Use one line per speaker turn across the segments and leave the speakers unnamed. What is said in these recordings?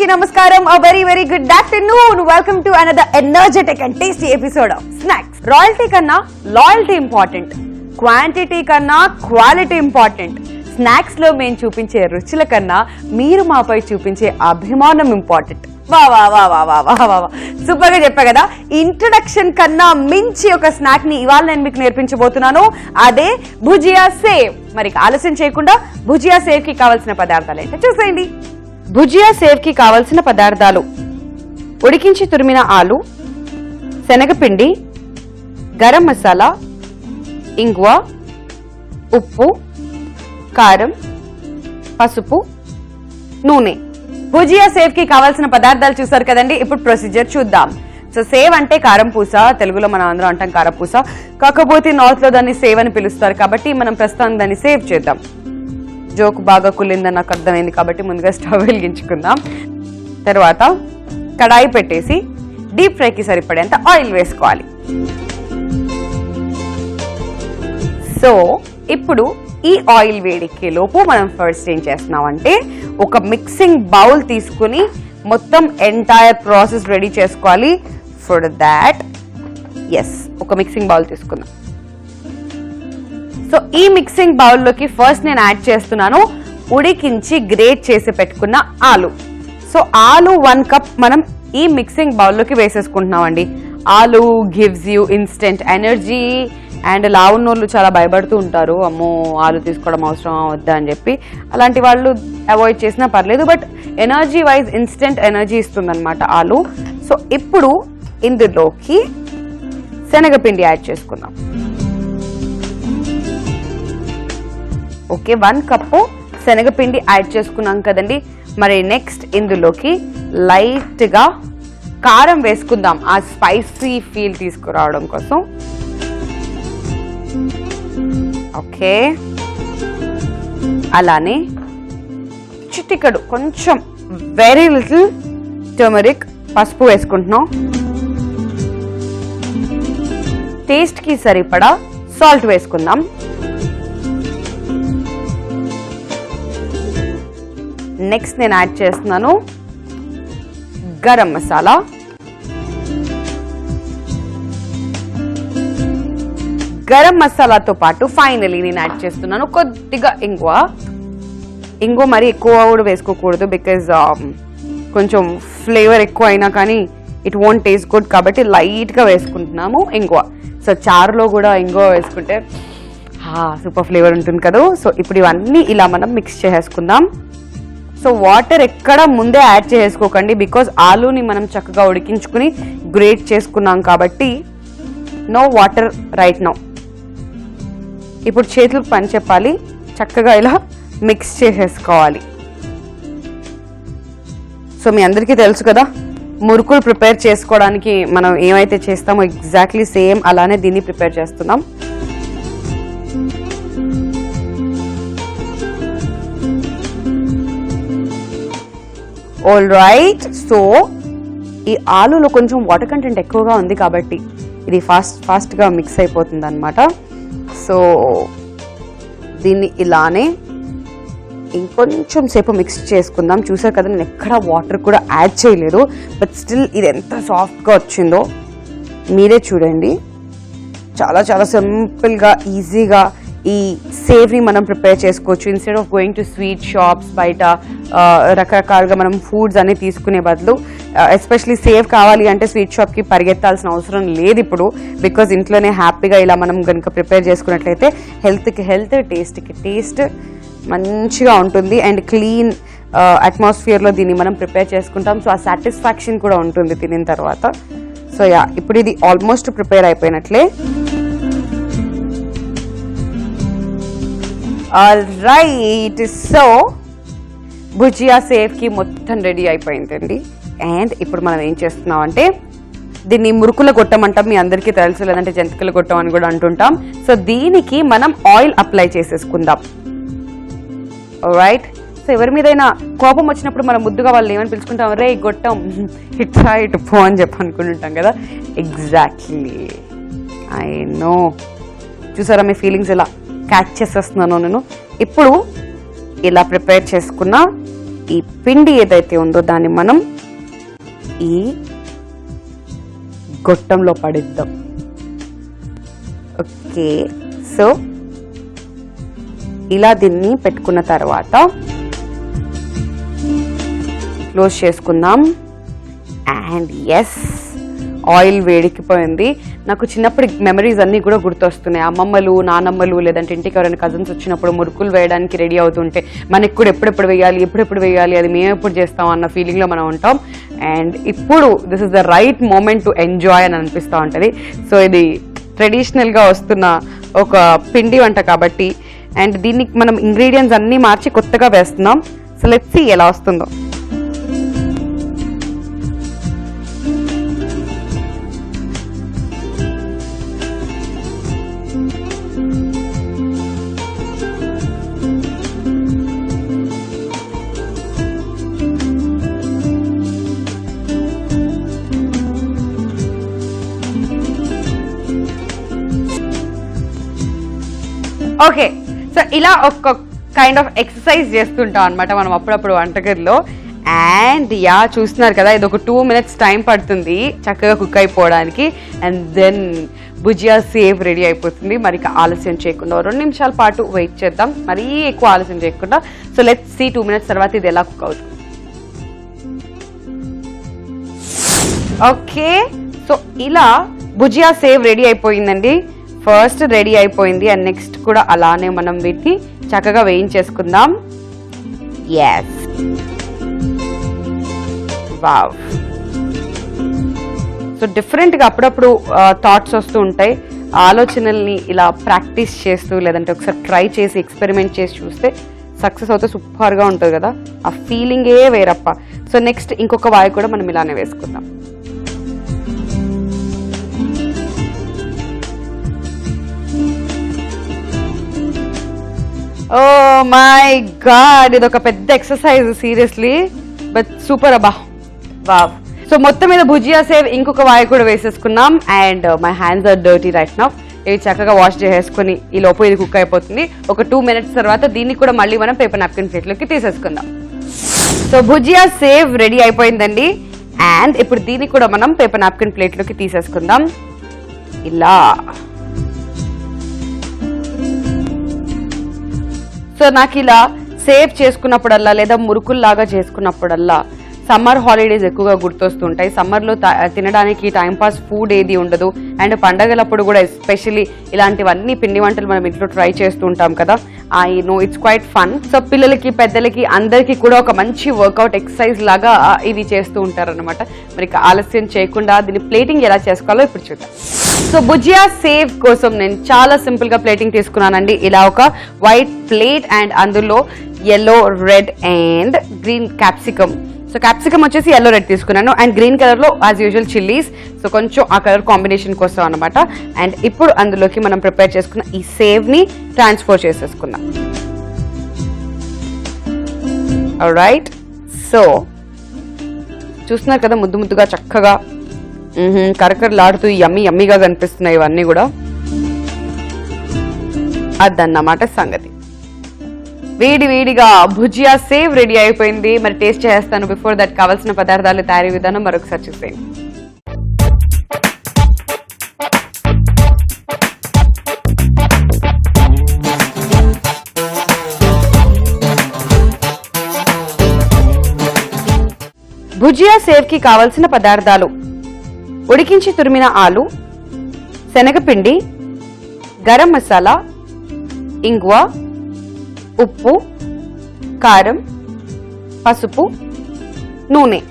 అందరికీ నమస్కారం. A very good afternoon. Welcome to another energetic and tasty episode of Snacks. Royalty కన్నా loyalty important, quantity కన్నా quality important. Snacks లో మేము చూపించే రుచుల కన్నా మీరు మాపై చూపించే అభిమానం ఇంపార్టెంట్. వా వా వా వా వా వా వా సూపర్ గా చెప్పా కదా. ఇంట్రడక్షన్ కన్నా మించి ఒక స్నాక్ ని ఇవాళ నేను మీకు నేర్పించబోతున్నాను. అదే భుజియా సేవ్. మరి ఆలస్యం చేయకుండా భుజియా సేవ్ కి కావాల్సిన పదార్థాలు ఏంటో చూసేయండి. భుజియా సేవ్ కి కావలసిన పదార్థాలు: ఉడికించి తురిమిన ఆలు, శనగపిండి, గరం మసాలా, ఇంగువ, ఉప్పు, కారం, పసుపు, నూనె. భుజియా సేవ్ కి కావాల్సిన పదార్థాలు చూసారు కదండి. ఇప్పుడు ప్రొసీజర్ చూద్దాం. సో సేవ్ అంటే కారం పూస, తెలుగులో మనం అందరం అంటాం కారపూస, కాకపోతే నార్త్ లో దాన్ని సేవ్ అని పిలుస్తారు కాబట్టి మనం ప్రస్తుతం దాన్ని సేవ్ చేద్దాం. జోక్ బాగా కుళ్ళిందని నాకు అర్థమైంది కాబట్టి ముందుగా స్టవ్ వెలిగించుకుందాం. తర్వాత కడాయి పెట్టేసి డీప్ ఫ్రైకి సరిపడేంత ఆయిల్ వేసుకోవాలి. సో ఇప్పుడు ఈ ఆయిల్ వేడికే లోపు మనం ఫస్ట్ ఏం చేస్తున్నామంటే ఒక మిక్సింగ్ బౌల్ తీసుకుని మొత్తం ఎంటైర్ ప్రాసెస్ రెడీ చేసుకోవాలి. ఫర్ దాట్ ఒక మిక్సింగ్ బౌల్ తీసుకుందాం. సో ఈ మిక్సింగ్ బౌల్లోకి ఫస్ట్ నేను యాడ్ చేస్తున్నాను ఉడికించి గ్రేట్ చేసి పెట్టుకున్న ఆలు. సో ఆలు 1 కప్ మనం ఈ మిక్సింగ్ బౌల్లోకి వేసేసుకుంటున్నామండి. Aloo gives you instant energy. And లావున్నోళ్ళు చాలా భయపడుతూ ఉంటారు, అమ్మో ఆలు తీసుకోవడం అవసరం వద్దా అని చెప్పి. అలాంటి వాళ్ళు అవాయిడ్ చేసినా పర్లేదు, but energy wise instant energy ఇస్తుందన్నమాట ఆలు. సో ఇప్పుడు ఇందులోకి శనగపిండి యాడ్ చేసుకుందాం. ఓకే, 1 కప్పు శనగపిండి యాడ్ చేసుకున్నాం కదండి. మరి నెక్స్ట్ ఇందులోకి లైట్ గా కారం వేసుకుందాం, ఆ స్పైసీ ఫీల్ తీసుకురావడం కోసం. ఓకే, అలానే చిటికెడు కొంచెం వెరీ లిటిల్ టర్మరిక్ పసుపు వేసుకుంటున్నాం. టేస్ట్ కి సరిపడా సాల్ట్ వేసుకుందాం. నెక్స్ట్ నేను యాడ్ చేస్తున్నాను గరం మసాలా, గరం మసాలాతో పాటు ఫైనలీ నేను యాడ్ చేస్తున్నాను కొద్దిగా ఇంగువ మరి ఎక్కువ కూడా వేసుకోకూడదు, బికాజ్ కొంచెం ఫ్లేవర్ ఎక్కువ అయినా కానీ ఇట్ వోంట్ టేస్ట్ గుడ్ కాబట్టి లైట్ గా వేసుకుంటున్నాము ఇంగువ. సో చారులో కూడా ఇంగువ వేసుకుంటే సూపర్ ఫ్లేవర్ ఉంటుంది కదా. సో ఇప్పుడు ఇవన్నీ ఇలా మనం మిక్స్ చేసుకుందాం. సో వాటర్ ఎక్కడ ముందే యాడ్ చేసుకోకండి, బికాజ్ ఆలూని మనం చక్కగా ఉడికించుకుని గ్రేట్ చేసుకున్నాం కాబట్టి నో వాటర్ రైట్ నౌ. ఇప్పుడు చేతులకు పని చెప్పాలి, చక్కగా ఇలా మిక్స్ చేసేసుకోవాలి. సో మీ అందరికీ తెలుసు కదా, మురుకులు ప్రిపేర్ చేసుకోవడానికి మనం ఏమైతే చేస్తామో ఎగ్జాక్ట్లీ సేమ్ అలానే దీన్ని ప్రిపేర్ చేస్తున్నాం. All right. సో ఈ ఆలులో కొంచెం వాటర్ కంటెంట్ ఎక్కువగా ఉంది కాబట్టి ఇది ఫాస్ట్గా మిక్స్ అయిపోతుంది అనమాట. సో దీన్ని ఇలానే ఇంకొంచెం సేపు మిక్స్ చేసుకుందాం. చూసారు కదా, నేను ఎక్కడ వాటర్ కూడా యాడ్ చేయలేదు, బట్ స్టిల్ ఇది ఎంత సాఫ్ట్గా వచ్చిందో మీరే చూడండి. చాలా చాలా సింపుల్గా ఈజీగా ఈ సేవ్ని మనం ప్రిపేర్ చేసుకోవచ్చు. Instead of going to sweet shops, బయట రకరకాలుగా మనం ఫుడ్స్ అన్ని తీసుకునే బదులు ఎస్పెషలీ సేవ్ కావాలి అంటే స్వీట్ షాప్కి పరిగెత్తాల్సిన అవసరం లేదు ఇప్పుడు, బికాజ్ ఇంట్లోనే హ్యాపీగా ఇలా మనం కనుక ప్రిపేర్ చేసుకున్నట్లయితే హెల్త్కి హెల్త్, టేస్ట్కి టేస్ట్ మంచిగా ఉంటుంది. అండ్ క్లీన్ అట్మాస్ఫియర్లో దీన్ని మనం ప్రిపేర్ చేసుకుంటాం. సో ఆ సాటిస్ఫాక్షన్ కూడా ఉంటుంది తినిన తర్వాత. సో ఇప్పుడు ఇది ఆల్మోస్ట్ ప్రిపేర్ అయిపోయినట్లే. All right. So bhujia sev కి మొత్తం రెడీ అయిపోయిందండి. అండ్ ఇప్పుడు మనం ఏం చేస్తున్నాం అంటే దీన్ని మురుకుల గొట్టం అంటాం, మీ అందరికీ తెలుసు, లేదంటే జంతికల గొట్టం అని కూడా అంటుంటాం. సో దీనికి మనం ఆయిల్ అప్లై చేసేసుకుందాం. రైట్. సో ఎవరి మీదైనా కోపం వచ్చినప్పుడు మనం ముద్దుగా వాళ్ళు ఏమని పిలుచుకుంటాం, రే గొట్టం ఇట్లా ఇటు పో అని చెప్పి అనుకుంటుంటాం కదా. Exactly, I know. చూసారా మీ ఫీలింగ్స్ ఎలా క్యాచ్ చేసేస్తున్నాను నేను. ఇప్పుడు ఇలా ప్రిపేర్ చేసుకున్న ఈ పిండి ఏదైతే ఉందో దాన్ని మనం ఈ గొట్టంలో పడిద్దాం. ఓకే, సో ఇలా దీన్ని పెట్టుకున్న తర్వాత క్లోజ్ చేసుకుందాం. అండ్ ఎస్, ఆయిల్ వేడికిపోయింది. నాకు చిన్నప్పటి మెమరీస్ అన్నీ కూడా గుర్తొస్తున్నాయి. అమ్మమ్మలు, నానమ్మలు, లేదంటే ఇంటికి ఎవరైనా కజిన్స్ వచ్చినప్పుడు మురుకులు వేయడానికి రెడీ అవుతుంటే మనకి కూడా ఎప్పుడెప్పుడు వేయాలి, అది మేము ఎప్పుడు చేస్తాం అన్న ఫీలింగ్లో మనం ఉంటాం. అండ్ ఇప్పుడు this is the right moment to enjoy అని అనిపిస్తూ ఉంటుంది. సో ఇది ట్రెడిషనల్గా వస్తున్న ఒక పిండి వంట కాబట్టి, అండ్ దీన్ని మనం ఇంగ్రీడియంట్స్ అన్నీ మార్చి కొత్తగా వేస్తున్నాం. సో లెట్స్ సీ ఎలా వస్తుందో. ఓకే, సో ఇలా ఒక కైండ్ ఆఫ్ ఎక్సర్సైజ్ చేస్తుంటాం అనమాట మనం అప్పుడప్పుడు వంటగదిలో. అండ్ యా, చూస్తున్నారు కదా, ఇది ఒక 2 minutes టైం పడుతుంది చక్కగా కుక్ అయిపోవడానికి. And then bhujia sev ready అయిపోతుంది. మరి ఆలస్యం చేయకుండా 2 నిమిషాల పాటు వెయిట్ చేద్దాం, మరీ ఎక్కువ ఆలస్యం చేయకుండా. సో లెట్స్ సీ 2 minutes తర్వాత ఇది ఎలా కుక్ అవుతుంది. ఓకే, సో ఇలా భుజియా సేవ్ రెడీ అయిపోయిందండి. ఫస్ట్ రెడీ అయిపోయింది. అండ్ నెక్స్ట్ కూడా అలానే మనం వీటిని చక్కగా వేయించేసుకుందాం. Yes, wow. సో డిఫరెంట్గా అప్పుడప్పుడు థాట్స్ వస్తూ ఉంటాయి. ఆలోచనల్ని ఇలా ప్రాక్టీస్ చేస్తూ, లేదంటే ఒకసారి ట్రై చేసి ఎక్స్పెరిమెంట్ చేసి చూస్తే సక్సెస్ అవుతే సూపర్గా ఉంటుంది కదా. ఆ ఫీలింగే వేరప్ప. సో నెక్స్ట్ ఇంకొక వాయి కూడా మనం ఇలానే వేసుకుందాం. ఓ మై గాడ్, ఇది ఒక పెద్ద ఎక్సర్సైజ్ సీరియస్లీ, బట్ సూపర్ అబ్బా, వావ్. సో మొత్తం మీద భుజియా సేవ్ ఇంకొక వాయి కూడా వేసేసుకున్నాం. And my hands are dirty right now. ఇవి చక్కగా వాష్ చేసేసుకుని ఈ లోపు ఇది కుక్ అయిపోతుంది. ఒక 2 minutes తర్వాత దీన్ని కూడా మళ్ళీ మనం పేపర్ నాప్కిన్ ప్లేట్లోకి తీసేసుకుందాం. సో భుజియా సేవ్ రెడీ అయిపోయిందండి. అండ్ ఇప్పుడు దీన్ని కూడా మనం పేపర్ నాప్కిన్ ప్లేట్లోకి తీసేసుకుందాం. ఇలా సో నాకు ఇలా సేవ్ చేసుకున్నప్పుడల్లా, లేదా మురుకుల్లాగా చేసుకున్నప్పుడల్లా సమ్మర్ హాలిడేస్ ఎక్కువగా గుర్తొస్తుంటాయి. సమ్మర్లో తినడానికి టైంపాస్ ఫుడ్ ఏది ఉండదు. అండ్ పండగలప్పుడు కూడా ఎస్పెషల్లీ ఇలాంటివన్నీ పిండి వంటలు మనం ఇంట్లో ట్రై చేస్తూ ఉంటాం కదా. I know it's quite fun. So పిల్లలకి, పెద్దలకి, అందరికీ కూడా ఒక మంచి వర్కౌట్ ఎక్సర్సైజ్ లాగా ఇవి చేస్తూ ఉంటారనమాట. మరి ఆలస్యం చేయకుండా దీన్ని ప్లేటింగ్ ఎలా చేసుకోవాలో ఇప్పుడు చూద్దాం. సో భుజియా సేవ్ కోసం నేను చాలా సింపుల్ గా ప్లేటింగ్ తీసుకున్నానండి. ఇలా ఒక వైట్ ప్లేట్ అండ్ అందులో yellow, red and green capsicum. So capsicum వచ్చేసి yellow, red తీసుకున్నాను. అండ్ గ్రీన్ కలర్ లో యాజ్ యూజువల్ చిల్లీస్. సో కొంచెం ఆ కలర్ కాంబినేషన్ కోసం అనమాట. అండ్ ఇప్పుడు అందులోకి మనం ప్రిపేర్ చేసుకున్న ఈ సేవ్ ని ట్రాన్స్ఫర్ చేసేసుకుందాం. ఆల్రైట్, సో చూస్తున్నారు కదా, ముద్దు ముద్దుగా చక్కగా కరకరలాడుతూ యమ్మీగా కనిపిస్తున్నాయి ఇవన్నీ కూడా. అదన్నమాట సంగతి. వేడిగా భుజియా సేవ్ రెడీ అయిపోయింది. మరి టేస్ట్ చేస్తాను. బిఫోర్ దట్ కావాల్సిన పదార్థాలు, తయారీ విధానం మరొకసారి చూసేయండి. భుజియా సేవ్ కి కావలసిన పదార్థాలు: ఉడికించి తురిమిన ఆలు, శనగపిండి, గరం మసాలా, ఇంగువ, ఉప్పు, కారం, పసుపు, నూనె.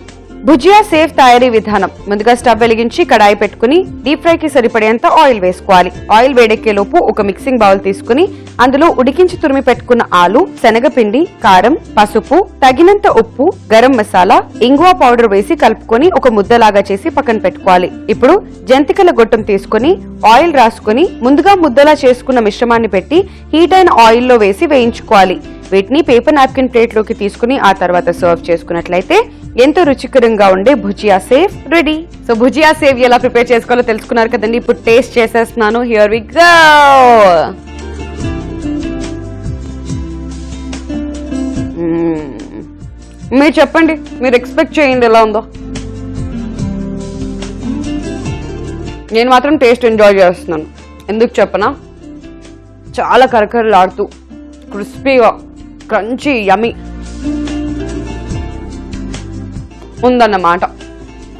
భుజియా సేవ్ తయారీ విధానం: ముందుగా స్టవ్ వెలిగించి కడాయి పెట్టుకుని డీప్ ఫ్రై కి సరిపడేంత ఆయిల్ వేసుకోవాలి. ఆయిల్ వేడెక్కే లోపు ఒక మిక్సింగ్ బౌల్ తీసుకుని అందులో ఉడికించి తురిమి పెట్టుకున్న ఆలు, శనగపిండి, కారం, పసుపు, తగినంత ఉప్పు, గరం మసాలా, ఇంగువ పౌడర్ వేసి కలుపుకొని ఒక ముద్దలాగా చేసి పక్కన పెట్టుకోవాలి. ఇప్పుడు జంతికల గొట్టం తీసుకుని ఆయిల్ రాసుకుని ముందుగా ముద్దలా చేసుకున్న మిశ్రమాన్ని పెట్టి హీట్ అయిన ఆయిల్ లో వేసి వేయించుకోవాలి. వీటిని పేపర్ నాప్కిన్ ప్లేట్ లోకి తీసుకుని ఆ తర్వాత సర్వ్ చేసుకున్నట్లయితే ఎంతో రుచికరంగా ఉండే భుజియా సేవ్ రెడీ. సో భుజియా సేవ్ ఎలా ప్రిపేర్ చేసుకోవాలో తెలుసుకున్నారు కదండి. ఇప్పుడు టేస్ట్ చేసేస్తున్నాను. Here we go. మీరు చెప్పండి, మీరు ఎక్స్పెక్ట్ చేయండి ఎలా ఉందో. నేను మాత్రం టేస్ట్ ఎంజాయ్ చేస్తున్నాను. ఎందుకు చెప్పనా, చాలా కరకరలాడుతూ క్రిస్పీగా క్రంచీ యమ్మీ ఉందన్నమాట.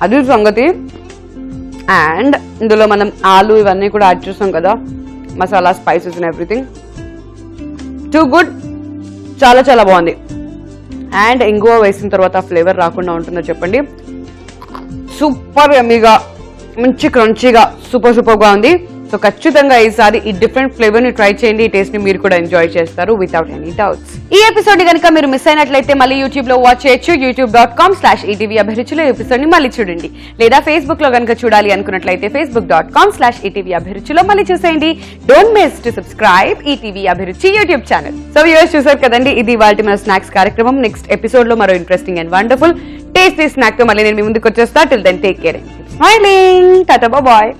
అది సంగతి. అండ్ ఇందులో మనం ఆలు ఇవన్నీ కూడా యాడ్ చేస్తాం కదా, masala spices and everything. Too good, చాలా చాలా బాగుంది. అండ్ ఇంగువ వేసిన తర్వాత ఫ్లేవర్ రాకుండా ఉంటుందో చెప్పండి. సూపర్ యమ్మీగా, మంచి క్రంచీగా, సూపర్గా ఉంది. సో ఖచ్చితంగా ఈసారి ఈ డిఫరెంట్ ఫ్లేవర్ ని ట్రై చేయండి. ఈ టేస్ట్ ని మీరు కూడా ఎంజాయ్ చేస్తారు వితౌట్ ఎనీ డౌట్స్. ఈ ఎపిసోడ్ కనుక మీరు మిస్ అయినట్లయితే మళ్ళీ యూట్యూబ్ లో వాచ్ చేయొచ్చు. youtube.com/ETV అభిరుచులు ఎపిసోడ్ ని మళ్ళీ చూడండి. లేదా ఫేస్బుక్ లో కనుక చూడాలి అనుకున్నట్లయితే facebook.com/ETV అభిరుచులో మళ్ళీ చూసేయండి. Don't miss to subscribe ETV అభిరుచి యూట్యూబ్ ఛానల్. సో వ్యూవర్స్ చూసారు కదండి, ఇది ఇవాల్టి మన స్నాక్స్ కార్యక్రమం. నెక్స్ట్ ఎపిసోడ్ లో మరో interesting and wonderful tasty snack తో మళ్ళీ నేను మీ ముందుకు వచ్చేస్తా. Till then take care, smiling, tata, bye.